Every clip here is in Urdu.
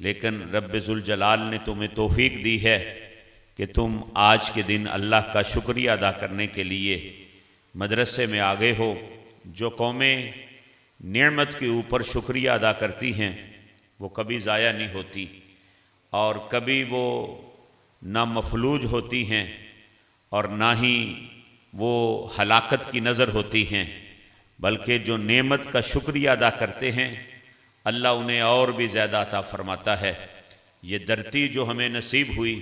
لیکن رب ذوالجلال نے تمہیں توفیق دی ہے کہ تم آج کے دن اللہ کا شکریہ ادا کرنے کے لیے مدرسے میں آگے ہو۔ جو قومیں نعمت کے اوپر شکریہ ادا کرتی ہیں وہ کبھی ضائع نہیں ہوتی، اور کبھی وہ نہ مفلوج ہوتی ہیں اور نہ ہی وہ ہلاکت کی نظر ہوتی ہیں، بلکہ جو نعمت کا شکریہ ادا کرتے ہیں اللہ انہیں اور بھی زیادہ عطا فرماتا ہے۔ یہ دھرتی جو ہمیں نصیب ہوئی،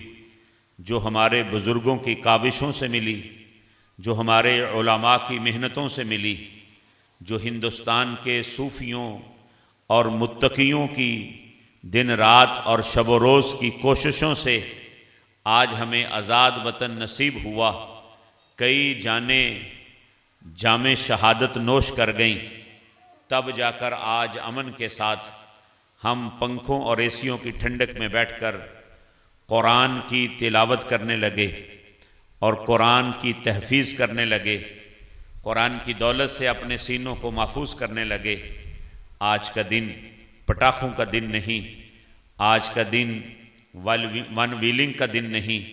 جو ہمارے بزرگوں کی کاوشوں سے ملی، جو ہمارے علماء کی محنتوں سے ملی، جو ہندوستان کے صوفیوں اور متقیوں کی دن رات اور شب و روز کی کوششوں سے آج ہمیں آزاد وطن نصیب ہوا۔ کئی جانیں جام شہادت نوش کر گئیں، تب جا کر آج امن کے ساتھ ہم پنکھوں اور ایسیوں کی ٹھنڈک میں بیٹھ کر قرآن کی تلاوت کرنے لگے اور قرآن کی تحفیظ کرنے لگے، قرآن کی دولت سے اپنے سینوں کو محفوظ کرنے لگے۔ آج کا دن پٹاخوں کا دن نہیں، آج کا دن ون ویلنگ کا دن نہیں،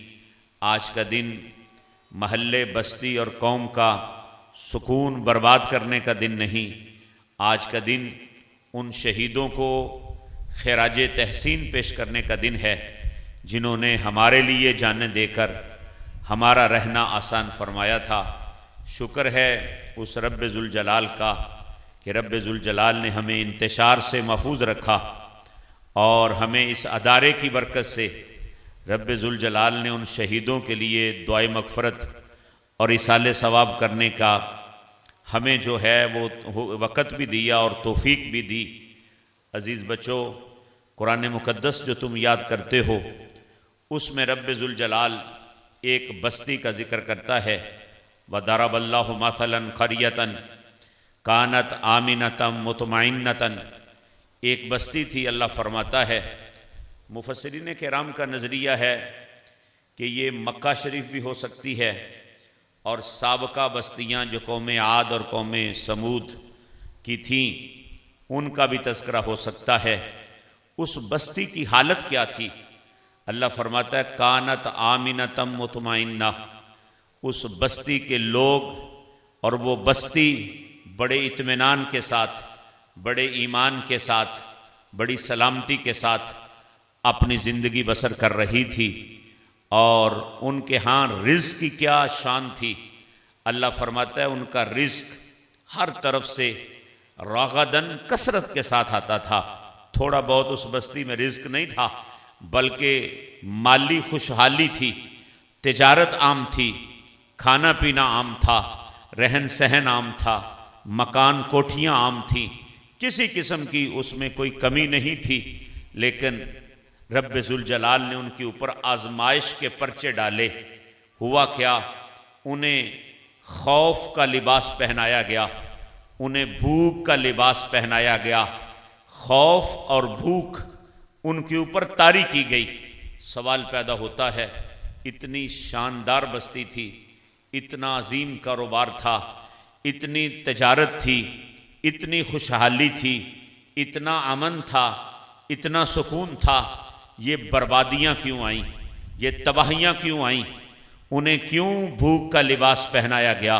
آج کا دن محلے بستی اور قوم کا سکون برباد کرنے کا دن نہیں، آج کا دن ان شہیدوں کو خراج تحسین پیش کرنے کا دن ہے جنہوں نے ہمارے لیے جانیں دے کر ہمارا رہنا آسان فرمایا تھا۔ شکر ہے اس رب ذوالجلال کا کہ رب ذوالجلال نے ہمیں انتشار سے محفوظ رکھا، اور ہمیں اس ادارے کی برکت سے رب ذوالجلال نے ان شہیدوں کے لیے دعائے مغفرت اور ایصال ثواب کرنے کا ہمیں جو ہے وہ وقت بھی دیا اور توفیق بھی دی۔ عزیز بچوں، قرآن مقدس جو تم یاد کرتے ہو اس میں رب ذوالجلال ایک بستی کا ذکر کرتا ہے، وَضَرَبَ اللَّهُ مَثَلًا قَرْيَةً كَانَتْ آمِنَةً مُطْمَئِنَّةً۔ ایک بستی تھی، اللہ فرماتا ہے، مفسرین کرام کا نظریہ ہے کہ یہ مکہ شریف بھی ہو سکتی ہے، اور سابقہ بستیاں جو قوم عاد اور قوم سمود کی تھیں ان کا بھی تذکرہ ہو سکتا ہے۔ اس بستی کی حالت کیا تھی؟ اللہ فرماتا ہے کانت آمنتم مطمئنہ، اس بستی کے لوگ اور وہ بستی بڑے اطمینان کے ساتھ، بڑے ایمان کے ساتھ، بڑی سلامتی کے ساتھ اپنی زندگی بسر کر رہی تھی، اور ان کے ہاں رزق کی کیا شان تھی۔ اللہ فرماتا ہے ان کا رزق ہر طرف سے راغدن کثرت کے ساتھ آتا تھا۔ تھوڑا بہت اس بستی میں رزق نہیں تھا، بلکہ مالی خوشحالی تھی، تجارت عام تھی، کھانا پینا عام تھا، رہن سہن عام تھا، مکان کوٹھیاں عام تھیں، کسی قسم کی اس میں کوئی کمی نہیں تھی۔ لیکن رب ذوالجلال نے ان کے اوپر آزمائش کے پرچے ڈالے۔ ہوا کیا؟ انہیں خوف کا لباس پہنایا گیا، انہیں بھوک کا لباس پہنایا گیا، خوف اور بھوک ان کے اوپر طاری کی گئی۔ سوال پیدا ہوتا ہے، اتنی شاندار بستی تھی، اتنا عظیم کاروبار تھا، اتنی تجارت تھی، اتنی خوشحالی تھی، اتنا امن تھا، اتنا سکون تھا، یہ بربادیاں کیوں آئیں؟ یہ تباہیاں کیوں آئیں؟ انہیں کیوں بھوک کا لباس پہنایا گیا؟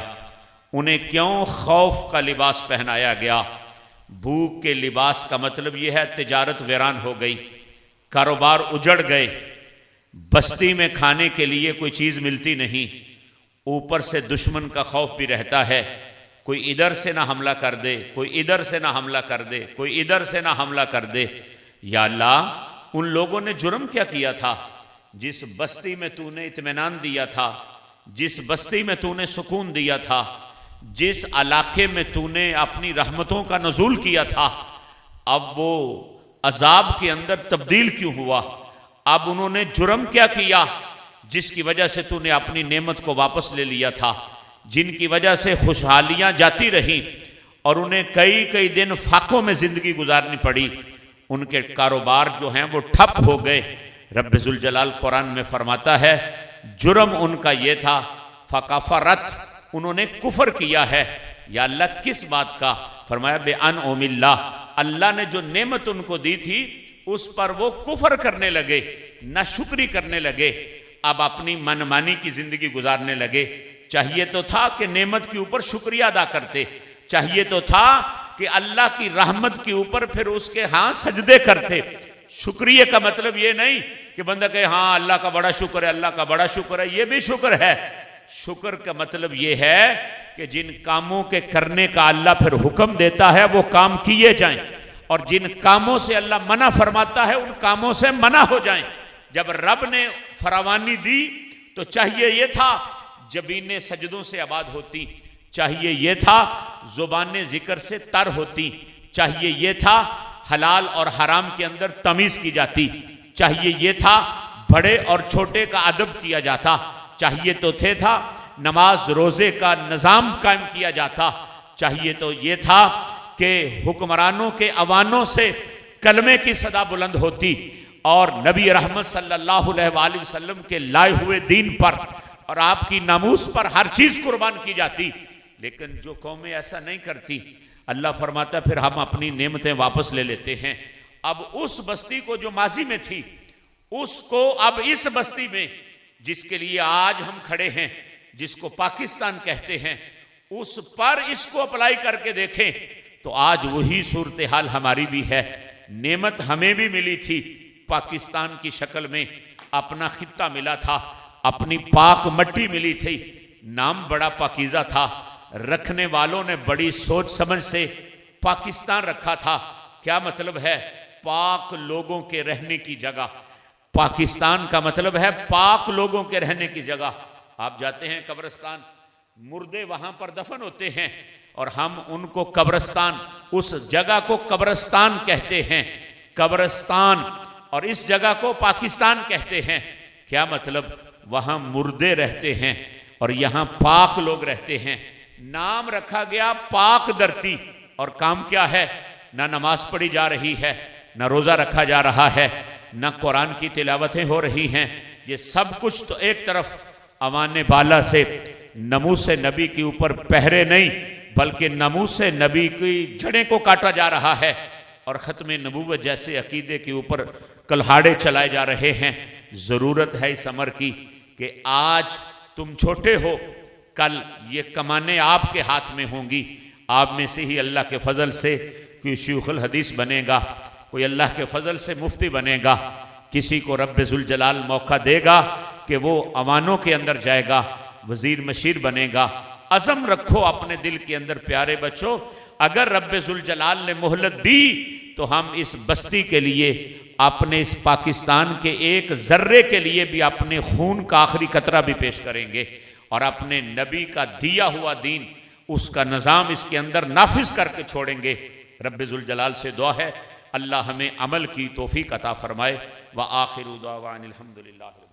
انہیں کیوں خوف کا لباس پہنایا گیا؟ بھوک کے لباس کا مطلب یہ ہے تجارت ویران ہو گئی، کاروبار اجڑ گئے، بستی میں کھانے کے لیے کوئی چیز ملتی نہیں، اوپر سے دشمن کا خوف بھی رہتا ہے، کوئی ادھر سے نہ حملہ کر دے، کوئی ادھر سے نہ حملہ کر دے، کوئی ادھر سے نہ حملہ کر دے۔ یا اللہ، ان لوگوں نے جرم کیا کیا تھا؟ جس بستی میں تو نے اطمینان دیا تھا، جس بستی میں تو نے سکون دیا تھا، جس علاقے میں تو نے اپنی رحمتوں کا نزول کیا تھا، اب وہ عذاب کے اندر تبدیل کیوں ہوا؟ اب انہوں نے جرم کیا کیا جس کی وجہ سے تو نے اپنی نعمت کو واپس لے لیا تھا، جن کی وجہ سے خوشحالیاں جاتی رہیں اور انہیں کئی کئی دن فاقوں میں زندگی گزارنی پڑی، ان کے کاروبار جو ہیں وہ ٹھپ ہو گئے۔ رب ذوالجلال قرآن میں فرماتا ہے جرم ان کا یہ تھا، فکفرت، انہوں نے کفر کیا ہے۔ یا اللہ کس بات کا؟ فرمایا بِأَنْعُمِ اللَّهِ، اللہ نے جو نعمت ان کو دی تھی اس پر وہ کفر کرنے لگے، ناشکری کرنے لگے، اب اپنی منمانی کی زندگی گزارنے لگے۔ چاہیے تو تھا کہ نعمت کے اوپر شکریہ ادا کرتے، چاہیے تو تھا کہ اللہ کی رحمت کے اوپر پھر اس کے ہاں سجدے کرتے۔ شکریہ کا مطلب یہ نہیں کہ بندہ کہے ہاں اللہ کا بڑا شکر ہے، اللہ کا بڑا شکر ہے، یہ بھی شکر ہے۔ شکر کا مطلب یہ ہے کہ جن کاموں کے کرنے کا اللہ پھر حکم دیتا ہے وہ کام کیے جائیں، اور جن کاموں سے اللہ منع فرماتا ہے ان کاموں سے منع ہو جائیں۔ جب رب نے فراوانی دی تو چاہیے یہ تھا جبینیں سجدوں سے آباد ہوتی، چاہیے یہ تھا زبانیں ذکر سے تر ہوتی، چاہیے یہ تھا حلال اور حرام کے اندر تمیز کی جاتی، چاہیے یہ تھا بڑے اور چھوٹے کا ادب کیا جاتا، چاہیے تو تھا نماز روزے کا نظام قائم کیا جاتا، چاہیے تو یہ تھا کہ حکمرانوں کے اوانوں سے کلمے کی صدا بلند ہوتی، اور نبی رحمت صلی اللہ علیہ وآلہ وسلم کے لائے ہوئے دین پر اور آپ کی ناموس پر ہر چیز قربان کی جاتی۔ لیکن جو قومیں ایسا نہیں کرتی، اللہ فرماتا پھر ہم اپنی نعمتیں واپس لے لیتے ہیں۔ اب اس بستی کو جو ماضی میں تھی، اس کو اب اس بستی میں جس کے لیے آج ہم کھڑے ہیں، جس کو پاکستان کہتے ہیں، اس پر اس کو اپلائی کر کے دیکھیں تو آج وہی صورتحال ہماری بھی ہے۔ نعمت ہمیں بھی ملی تھی، پاکستان کی شکل میں اپنا خطہ ملا تھا، اپنی پاک مٹی ملی تھی، نام بڑا پاکیزہ تھا، رکھنے والوں نے بڑی سوچ سمجھ سے پاکستان رکھا تھا۔ کیا مطلب ہے؟ پاک لوگوں کے رہنے کی جگہ۔ پاکستان کا مطلب ہے پاک لوگوں کے رہنے کی جگہ۔ آپ جاتے ہیں قبرستان، مردے وہاں پر دفن ہوتے ہیں اور ہم ان کو قبرستان، اس جگہ کو قبرستان کہتے ہیں، قبرستان، اور اس جگہ کو پاکستان کہتے ہیں۔ کیا مطلب؟ وہاں مردے رہتے ہیں اور یہاں پاک لوگ رہتے ہیں۔ نام رکھا گیا پاک دھرتی، اور کام کیا ہے؟ نہ نماز پڑھی جا رہی ہے، نہ روزہ رکھا جا رہا ہے، نہ قرآن کی تلاوتیں ہو رہی ہیں۔ یہ سب کچھ تو ایک طرف اوان بالا سے ناموس نبی کے اوپر پہرے نہیں، بلکہ ناموس نبی کی جڑیں کو کاٹا جا رہا ہے، اور ختم نبوت جیسے عقیدے کے اوپر کلہاڑے چلائے جا رہے ہیں۔ ضرورت ہے اس امر کی کہ آج تم چھوٹے ہو، کل یہ کمانیں آپ کے ہاتھ میں ہوں گی۔ آپ میں سے ہی اللہ کے فضل سے کوئی شیخ الحدیث بنے گا، کوئی اللہ کے فضل سے مفتی بنے گا، کسی کو رب ذوالجلال موقع دے گا کہ وہ اوانوں کے اندر جائے گا، وزیر مشیر بنے گا۔ عزم رکھو اپنے دل کے اندر پیارے بچوں، اگر رب ذوالجلال نے مہلت دی تو ہم اس بستی کے لیے، اپنے اس پاکستان کے ایک ذرے کے لیے بھی اپنے خون کا آخری قطرہ بھی پیش کریں گے، اور اپنے نبی کا دیا ہوا دین، اس کا نظام اس کے اندر نافذ کر کے چھوڑیں گے۔ رب ذوالجلال سے دعا ہے اللہ ہمیں عمل کی توفیق عطا فرمائے۔ وآخر دعوانا الحمدللہ۔